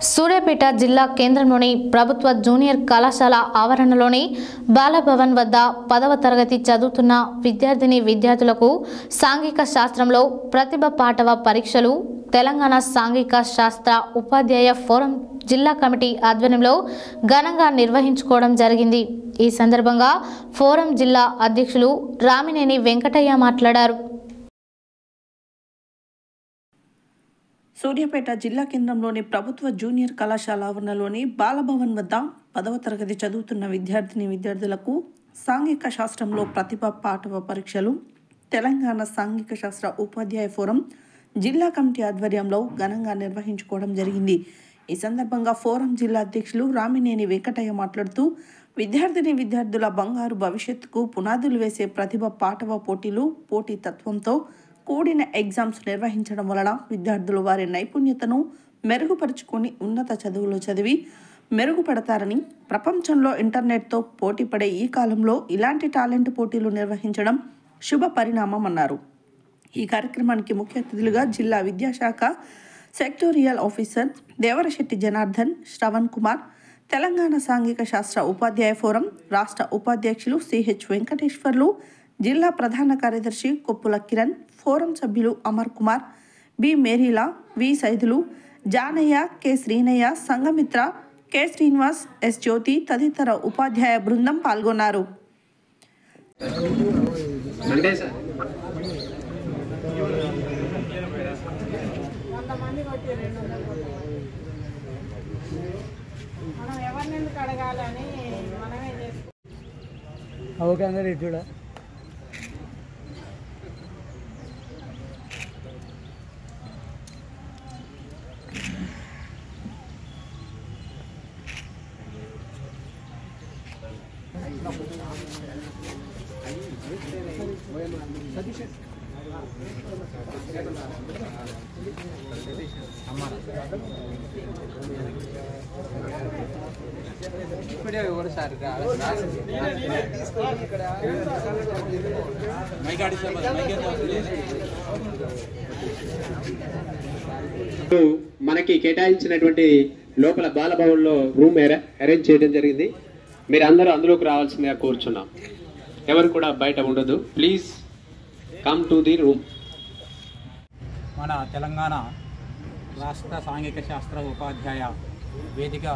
సూర్యాపేట జిల్లా కేంద్రంలోని ప్రభుత్వ జూనియర్ కళాశాల ఆవరణలోని బాలభవన్ వద్ద 10వ తరగతి చదువుతున్న విద్యార్థులకు సాంఘిక శాస్త్రంలో ప్రతిభ పాటవ పరీక్షలు తెలంగాణ సాంఘిక శాస్త్ర ఉపాధ్యాయ ఫోరం జిల్లా కమిటీ ఆధ్వర్యంలో ఘనంగా నిర్వహించుకోవడం జరిగింది। ఈ సందర్భంగా ఫోరం జిల్లా అధ్యక్షులు రామినేని వెంకటయ్య మాట్లాడారు। సూర్యాపేట జిల్లా కేంద్రంలోని ప్రభుత్వ జూనియర్ కళాశాల ఆవరణలోని బాలభవన్ వద్ద 10వ తరగతి చదువుతున్న విద్యార్థులకు సాంఘిక శాస్త్రంలో ప్రతిభ పాటవ పరీక్షలు తెలంగాణ సాంఘిక శాస్త్ర ఉపాధ్యాయ ఫోరం జిల్లా కమిటీ ఆధ్వర్యంలో ఘనంగా నిర్వహించుకోవడం జరిగింది। ఈ సందర్భంగా ఫోరం జిల్లా అధ్యక్షులు రామినేని వెంకటయ్య మాట్లాడుతూ విద్యార్థుల బంగారు భవిష్యత్తుకు పునాదులు వేసే ప్రతిభ పాటవ పోటీ తత్వంతో కూడిన ఎగ్జామ్స్ నిర్వహించడం వలన విద్యార్థులు వారి నైపుణ్యతను మెరుగుపరుచుకొని ఉన్నత చదువులు చదివి మెరుగుపడతారని, ప్రపంచంలో ఇంటర్నెట్తో పోటీపడే ఈ కాలంలో ఇలాంటి టాలెంట్ పోటీలు నిర్వహించడం శుభ పరిణామం అన్నారు। ఈ కార్యక్రమానికి ముఖ్య అతిథులుగా జిల్లా విద్యాశాఖ సెక్టోరియల్ ఆఫీసర్ దేవరశెట్టి జనార్దన్, శ్రవణ్ కుమార్, తెలంగాణ సాంఘిక శాస్త్ర ఉపాధ్యాయ ఫోరం రాష్ట్ర ఉపాధ్యక్షులు సిహెచ్ వెంకటేశ్వర్లు, జిల్లా ప్రధాన కార్యదర్శి కొప్పుల కిరణ్, ఫోరం సభ్యులు Amar Kumar, B Merila, V Saidulu, Janaiah, K Srinayya, Sanghamitra, K Srinivas, S Jyothi తదితర ఉపాధ్యాయ బృందం పాల్గొన్నారు। మనకి కేటాయించినటువంటి లోపల బాలభవన్లో రూమ్ అరేంజ్ చేయడం జరిగింది। మీరు అందరూ అందులోకి రావాల్సిందిగా కోరుచున్నాం। ఎవరు కూడా బయట ఉండదు, please come to the room. మన తెలంగాణ రాష్ట్ర సాంఘిక శాస్త్ర ఉపాధ్యాయ వేదిక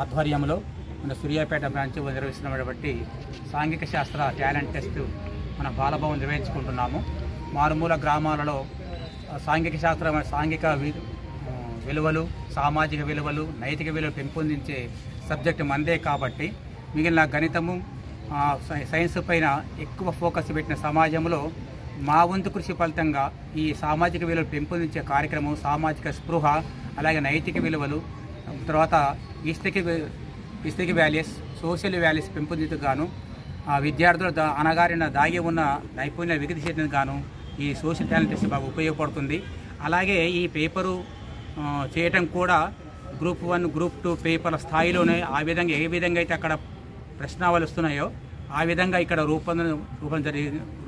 ఆధ్వర్యంలో మన సూర్యాపేట బ్రాంచ్ నిర్వహిస్తున్నటువంటి సాంఘిక శాస్త్ర టాలెంట్ టెస్ట్ మన బాలభవన్ నిర్వహించుకుంటున్నాము। మారుమూల గ్రామాలలో సాంఘిక విలువలు, సామాజిక విలువలు, నైతిక విలువలు పెంపొందించే సబ్జెక్టు మందే కాబట్టి మిగిలిన గణితము, సైన్స్ పైన ఎక్కువ ఫోకస్ పెట్టిన సమాజంలో మా వంతు కృషి ఫలితంగా ఈ సామాజిక విలువలు పెంపొందించే కార్యక్రమం, సామాజిక స్పృహ, అలాగే నైతిక విలువలు, తర్వాత ఈస్థెటిక్ వాల్యూస్, సోషల్ వాల్యూస్ పెంపొందించగాను విద్యార్థులు అనగారిన దాగి ఉన్న నైపుణ్య వికృతి చేయడానికి గాను ఈ సోషల్ టాలెంట్ టెస్ట్ బాగా ఉపయోగపడుతుంది। అలాగే ఈ పేపరు చేయటం కూడా గ్రూప్ 1, గ్రూప్ 2 పేపర్ల స్థాయిలోనే ఏ విధంగా అయితే అక్కడ ప్రశ్నావళి వస్తున్నాయో ఆ విధంగా ఇక్కడ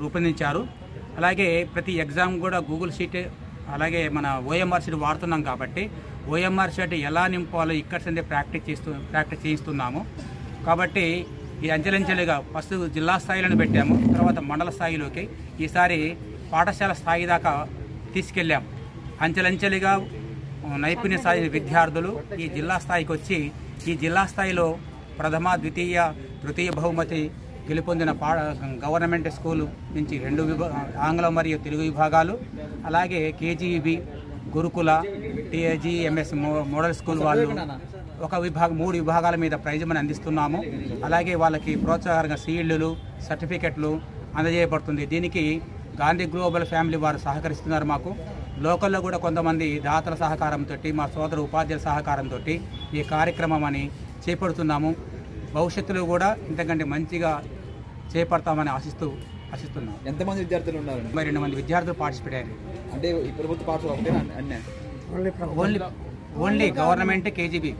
రూపొందించారు। అలాగే ప్రతి ఎగ్జామ్ కూడా గూగుల్ షీట్, అలాగే మన ఓఎంఆర్ షీట్ వాడుతున్నాం కాబట్టి ఓఎంఆర్ షీట్ ఎలా నింపాలో ఇక్కడ సందే ప్రాక్టీస్ చేయిస్తున్నాము। కాబట్టి ఈ అంచెలంచెలుగా ఫస్ట్ జిల్లా స్థాయిలను పెట్టాము, తర్వాత మండల స్థాయిలోకి, ఈసారి పాఠశాల స్థాయి దాకా తీసుకెళ్ళాము। అంచెలంచెలుగా నైపుణ్య స్థాయి విద్యార్థులు ఈ జిల్లా స్థాయికి వచ్చి ఈ జిల్లా స్థాయిలో ప్రథమ, ద్వితీయ, తృతీయ బహుమతి గెలుపొందిన గవర్నమెంట్ స్కూలు నుంచి 2 ఆంగ్లం మరియు తెలుగు విభాగాలు, అలాగే కేజీబీ, గురుకుల, టీఏజీ, ఎంఎస్ మోడల్ స్కూల్ వాళ్ళు 3 విభాగాల మీద ప్రైజ్ మనీ అందిస్తున్నాము। అలాగే వాళ్ళకి ప్రోత్సాహంగా సీల్డ్లు, సర్టిఫికెట్లు అందజేయబడుతుంది। దీనికి గాంధీ గ్లోబల్ ఫ్యామిలీ వారు సహకరిస్తున్నారు మాకు। లోకల్లో కూడా కొంతమంది దాతల సహకారంతో, మా సోదర ఉపాధ్యాయుల సహకారంతో ఈ కార్యక్రమం అని చేపడుతున్నాము। భవిష్యత్తులో కూడా ఇంతకంటే మంచిగా చేపడతామని ఆశిస్తున్నాం। ఎంతమంది విద్యార్థులు ఉన్నారు? 2 మంది విద్యార్థులు పార్టిసిపేట్ అయ్యారు। అంటే ఈ ప్రభుత్వ పాఠశాల ఓన్లీ గవర్నమెంట్ కేజీబీ